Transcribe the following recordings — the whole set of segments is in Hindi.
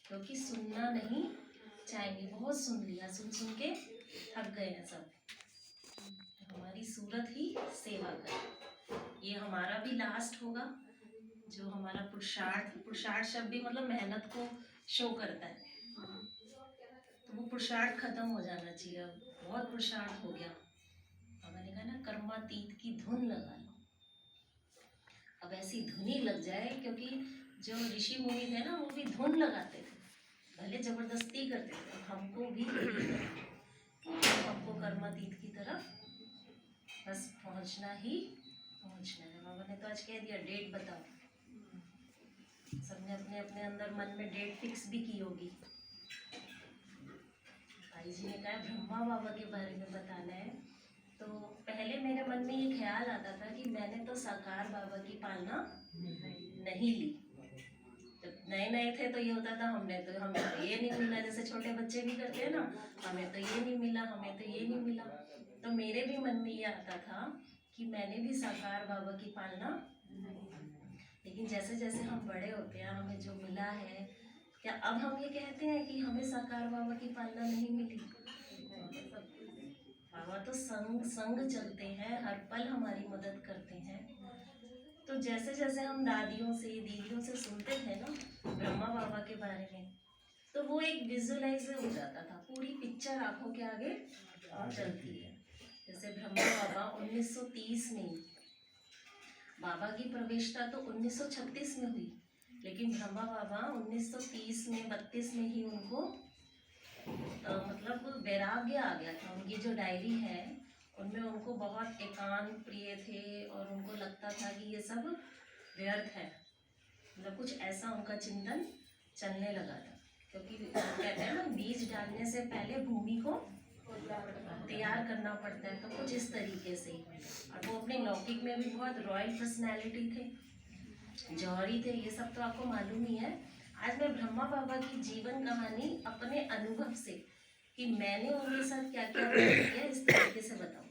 क्योंकि सुनना नहीं चाहेंगे। बहुत सुन लिया, सुन सुन के थक गए हैं सब। हमारी सूरत ही सेवा करे। ये हमारा भी लास्ट होगा, जो हमारा पुरुषार्थ शब्द भी मतलब मेहनत को शो करता है। तो वो पुरुषार्थ खत्म हो जाना चाहिए। अब बहुत पुरुषार्थ हो गया। अब मैंने कहा ना, कर्मातीत की धुन लगा लो। अब ऐसी धुनी लग जाए, क्योंकि जो ऋषि मुनि थे ना, वो भी धुन लगाते थे, भले जबरदस्ती करते थे। हमको भी हमको कर्मातीत की तरफ बस पहुंचना ही पहुंचना है। बाबा ने तो आज कह दिया, डेट बताओ। सबने अपने अपने अंदर मन में डेट फिक्स भी की होगी। भाई जी ने कहा ब्रह्मा बाबा के बारे में बताना है। तो पहले मेरे मन में ये ख्याल आता था कि मैंने तो साकार बाबा की पालना नहीं ली। जब नए नए थे तो ये होता था, हमें तो ये नहीं मिला, जैसे छोटे बच्चे भी करते हैं ना, हमें तो ये नहीं मिला, हमें तो ये नहीं मिला। तो मेरे भी मन में ये आता था कि मैंने भी साकार बाबा की पालना। लेकिन जैसे जैसे हम बड़े होते हैं, हमें जो मिला है, क्या अब हम ये कहते हैं कि हमें साकार बाबा की पालना नहीं मिली? बाबा तो संग संग चलते हैं, हर पल हमारी मदद करते हैं। तो जैसे जैसे हम दादियों से दीदियों से सुनते थे ना ब्रह्मा बाबा के बारे में, तो वो एक विजुअलाइज हो जाता था, पूरी पिक्चर आंखों के आगे चलती है। जैसे ब्रह्मा बाबा 1930 में, बाबा की प्रवेशता तो 1936 में हुई, लेकिन ब्रह्मा बाबा 1930 में 32 में ही उनको मतलब वैराग्य आ गया था। उनकी जो डायरी है उनमें उनको बहुत एकांत प्रिय थे, और उनको लगता था कि ये सब व्यर्थ है। मतलब कुछ ऐसा उनका चिंतन चलने लगा था। क्योंकि कहते हैं ना, बीज डालने से पहले भूमि को तैयार करना पड़ता है, तो कुछ इस तरीके से। और वो अपने लौकिक में भी बहुत रॉयल पर्सनैलिटी थे, जौहरी थे, ये सब तो आपको मालूम ही है। आज मैं ब्रह्मा बाबा की जीवन कहानी अपने अनुभव से, कि मैंने उनके साथ क्या क्या किया, इस तरीके से बताऊँ।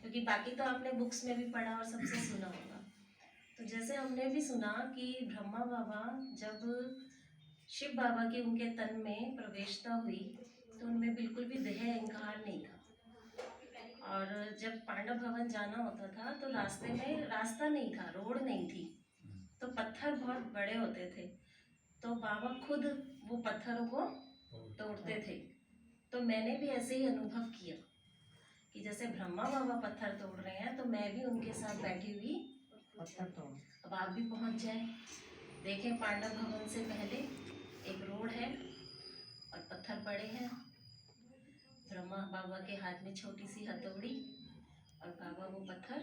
क्योंकि बाकी तो आपने बुक्स में भी पढ़ा और सबसे सुना होगा। तो जैसे हमने भी सुना कि ब्रह्मा बाबा जब शिव बाबा की उनके तन में प्रवेशता हुई, तो उनमें बिल्कुल भी देह अहंकार नहीं था। और जब पांडव भवन जाना होता था तो रास्ते में रास्ता नहीं था, रोड नहीं थी, तो पत्थर बहुत बड़े होते थे। तो बाबा खुद वो पत्थरों को तोड़ते थे। तो मैंने भी ऐसे ही अनुभव किया कि जैसे ब्रह्मा बाबा पत्थर तोड़ रहे हैं, तो मैं भी उनके साथ बैठी हुई पत्थर तोड़। अब आप भी पहुंच जाए, देखें पांडव भवन से पहले एक रोड है और पत्थर पड़े हैं। ब्रह्मा बाबा के हाथ में छोटी सी हथौड़ी, और बाबा वो पत्थर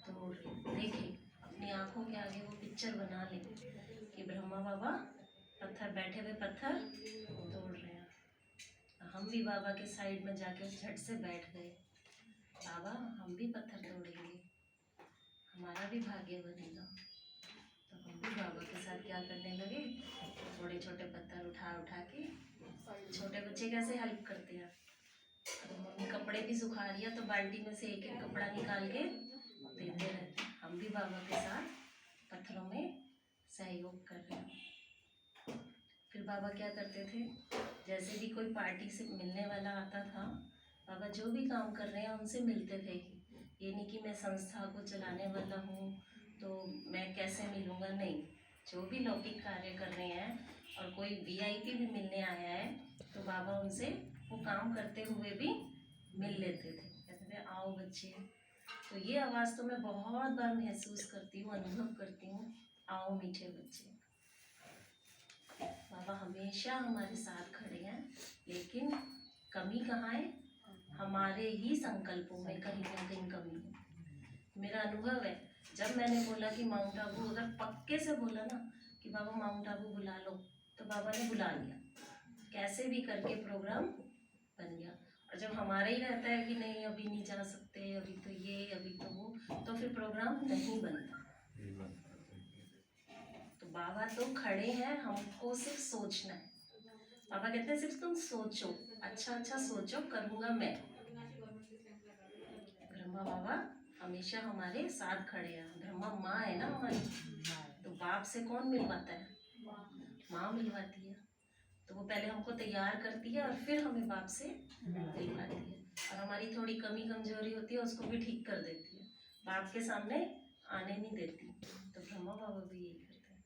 तोड़ रहे। देखें अपनी आंखों के आगे वो पिक्चर बना लें कि ब्रह्मा बाबा पत्थर, बैठे हुए पत्थर तोड़ रहे हैं। हम भी बाबा के साइड में जाके झट से बैठ गए, बाबा हम भी पत्थर तोड़ेंगे, हमारा भी भाग्य बनेगा। तो हम भी बाबा के साथ क्या करने लगे, छोटे छोटे पत्थर उठा उठा के, छोटे बच्चे कैसे हेल्प करते हैं, तो मम्मी कपड़े भी सुखा रही है तो बाल्टी में से एक एक कपड़ा निकाल के देते रहते। हम भी बाबा के साथ पत्थरों में सहयोग कर रहे हैं। फिर बाबा क्या करते थे, जैसे भी कोई पार्टी से मिलने वाला आता था, बाबा जो भी काम कर रहे हैं उनसे मिलते थे। ये नहीं कि मैं संस्था को चलाने वाला हूँ तो मैं कैसे मिलूँगा, नहीं। जो भी लौकिक कार्य कर रहे हैं और कोई वीआईपी भी मिलने आया है, तो बाबा उनसे वो काम करते हुए भी मिल लेते थे, कहते थे आओ बच्चे। तो ये आवाज़ तो मैं बहुत बार महसूस करती हूँ, अनुभव करती हूँ, आओ मीठे बच्चे। बाबा हमेशा हमारे साथ खड़े हैं, लेकिन कमी कहाँ है, हमारे ही संकल्पों में कहीं ना कहीं कमी है। मेरा अनुभव है, जब मैंने बोला कि माउंट आबू, अगर पक्के से बोला ना कि बाबा माउंट आबू बुला लो, तो बाबा ने बुला लिया, कैसे भी करके प्रोग्राम बन गया। और जब हमारा ही रहता है कि नहीं अभी नहीं जा सकते, अभी तो ये अभी तो वो, तो फिर प्रोग्राम नहीं बनता। तो बाबा तो खड़े हैं, हमको सिर्फ सोचना है। बाबा कहते हैं सिर्फ तुम सोचो, अच्छा अच्छा सोचो, करूँगा मैं। ब्रह्मा बाबा हमेशा हमारे साथ खड़े हैं। ब्रह्मा माँ है ना हमारी, तो बाप से कौन मिलवाता है, माँ मिलवाती है। तो वो पहले हमको तैयार करती है और फिर हमें बाप से मिलवाती है, और हमारी थोड़ी कमी कमजोरी होती है उसको भी ठीक कर देती है, बाप के सामने आने नहीं देती। तो ब्रह्मा बाबा भी यही करते हैं।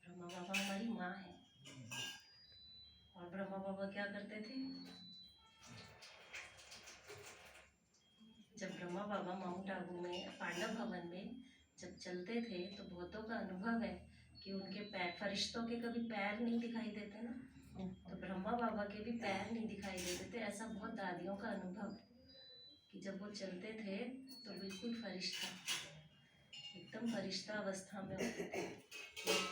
ब्रह्मा बाबा हमारी माँ है। और ब्रह्मा बाबा क्या करते थे, जब ब्रह्मा बाबा माउंट आबू में पांडव भवन में जब चलते थे तो बहुतों का अनुभव है कि उनके पैर, फरिश्तों के कभी पैर नहीं दिखाई देते ना, तो ब्रह्मा बाबा के भी पैर नहीं दिखाई देते थे। ऐसा बहुत दादियों का अनुभव है कि जब वो चलते थे तो बिल्कुल फरिश्ता, एकदम फरिश्ता अवस्था में होते थे।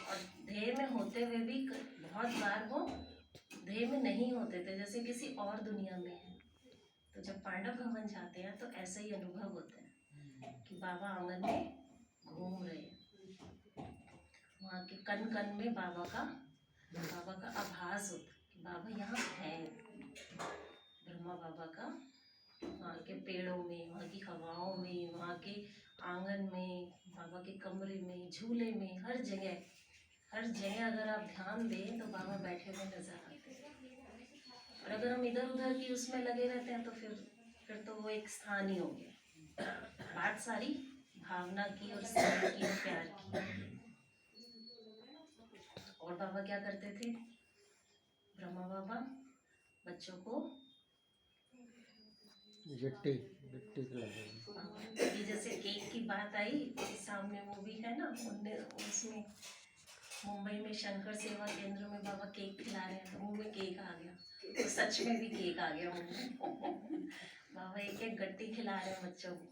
और देह में होते हुए भी बहुत बार वो देह में नहीं होते थे, जैसे किसी और दुनिया में है। तो जब पांडव भवन जाते हैं तो ऐसा ही अनुभव होता है कि बाबा आंगन में घूम रहे हैं, वहाँ के कन कन में बाबा का आभास होता है कि बाबा यहाँ है। ब्रह्मा बाबा का वहाँ के पेड़ों में, वहाँ की हवाओं में, वहाँ के आंगन में, बाबा के कमरे में, झूले में, हर जगह अगर आप ध्यान दें तो बाबा बैठे हुए नजर आते हैं। और अगर हम इधर उधर की उसमें लगे रहते हैं तो फिर तो वो एक स्थान ही हो गया। बात सारी भावना की और स्नेह की और प्यार की। और बाबा क्या करते थे, ब्रह्मा बाबा बच्चों को गिट्टी खिलाते हैं। ये जैसे केक की बात आई, सामने वो भी है ना, उनने उसमें मुंबई में शंकर सेवा केंद्र में बाबा केक खिला रहे हैं तो मुंह में केक आ गया, तो सच में भी केक आ गया मुंह में। बाबा एक एक गट्टी खिला रहे हैं बच्चों को।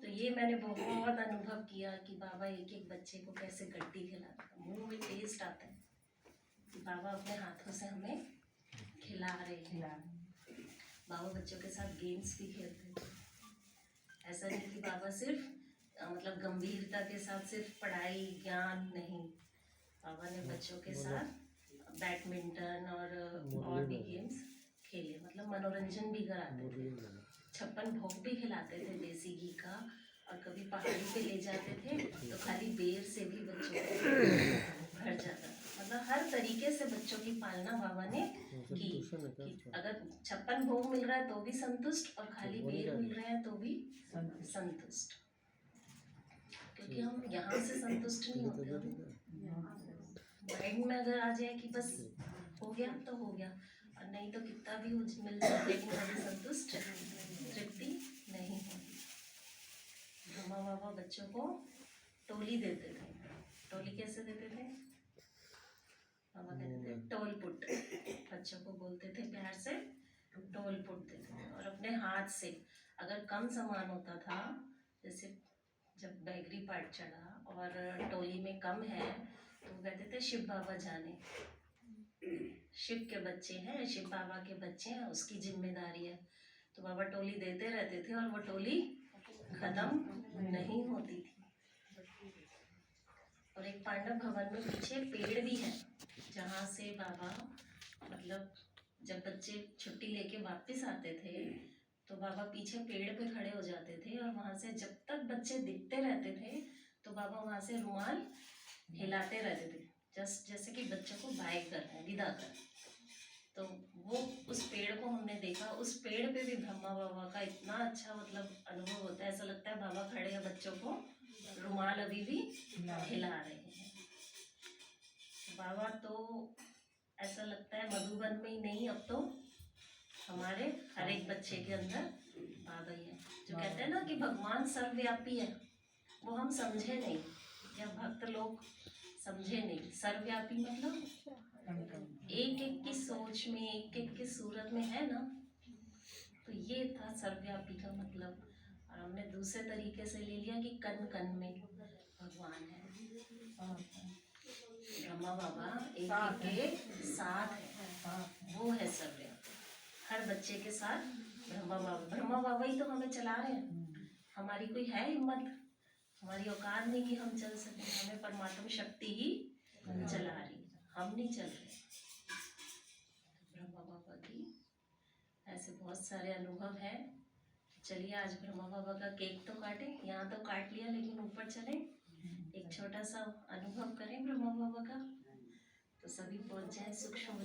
तो ये मैंने बहुत अनुभव किया कि बाबा एक एक बच्चे को कैसे गट्टी खिलाते हैं, मुंह में टेस्ट आता है कि बाबा अपने हाथों से हमें खिला रहे हैं। बाबा बच्चों के साथ गेम्स भी खेलते थे। ऐसा नहीं कि बाबा सिर्फ मतलब गंभीरता के साथ सिर्फ पढ़ाई ज्ञान नहीं, बाबा ने बच्चों के साथ बैडमिंटन और भी गेम्स खेले, मतलब मनोरंजन भी कराते थे। 56 भोग भी खिलाते थे देसी घी का, और कभी पहाड़ी पे ले जाते थे तो खाली बेर से भी बच्चों को भर जाता। मतलब हर तरीके से बच्चों की पालना बाबा ने की, कि अगर 56 भोग मिल रहा है तो भी संतुष्ट, और खाली बेर मिल रहे हैं तो भी संतुष्ट। क्योंकि हम यहाँ से संतुष्ट नहीं होते, माइंड में अगर आ जाए कि बस हो गया तो हो गया, और नहीं तो कितना भी मिल जाए लेकिन कभी संतुष्ट तृप्ति नहीं होती। ब्रह्मा बाबा बच्चों को टोली देते थे। टोली कैसे देते थे, बाबा कहते थे टोल पुट, बच्चों को बोलते थे प्यार से टोल पुट देते थे। और अपने हाथ से अगर कम सामान होता था, जैसे जब बैगरी पार्ट चढ़ा और टोली में कम है तो कहते थे शिव बाबा जाने, शिव के बच्चे हैं, शिव बाबा के बच्चे हैं, उसकी जिम्मेदारी है। तो बाबा टोली देते रहते थे और वो टोली खत्म नहीं होती थी। और एक पांडव भवन में पीछे पेड़ भी है, जहाँ से बाबा मतलब जब बच्चे छुट्टी लेके वापस आते थे तो बाबा पीछे पेड़ पे खड़े हो जाते थे, और वहाँ से जब तक बच्चे दिखते रहते थे तो बाबा वहाँ से रुमाल हिलाते रहते थे, जैसे कि बच्चों को बाय कर रहे हैं, विदा कर। तो वो उस पेड़ को हमने देखा, उस पेड़ पे भी ब्रह्मा बाबा का इतना अच्छा मतलब अनुभव होता है, ऐसा लगता है बाबा खड़े हैं, बच्चों को रुमाल अभी भी हिला रहे हैं। बाबा तो ऐसा लगता है मधुबन में ही नहीं, अब तो हमारे हर एक बच्चे के अंदर बाबा ही है। जो कहते हैं ना कि भगवान सर्वव्यापी है, वो हम समझे नहीं, या भक्त लोग समझे नहीं। सर्वव्यापी मतलब एक एक की सोच में, एक एक की सूरत में है ना, तो ये था सर्वव्यापी का मतलब। और हमने दूसरे तरीके से ले लिया कि कन कन में भगवान है। ब्रह्मा बाबा एक के साथ है, वो है सर्वव्यापी। हर बच्चे के साथ ब्रह्मा बाबा ही तो हमें चला रहे हैं। हमारी कोई है हिम्मत, हमारी औकात नहीं कि हम चल सकें, हमें परमात्मा शक्ति ही चला रही है, हम नहीं चल रहे। ब्रह्मा बाबा की ऐसे बहुत सारे अनुभव हैं। चलिए आज ब्रह्मा बाबा का केक तो काटे, यहाँ तो काट लिया, लेकिन ऊपर चले एक छोटा सा अनुभव करें ब्रह्मा बाबा का। तो सभी पहुँच जाए सुख शुभ।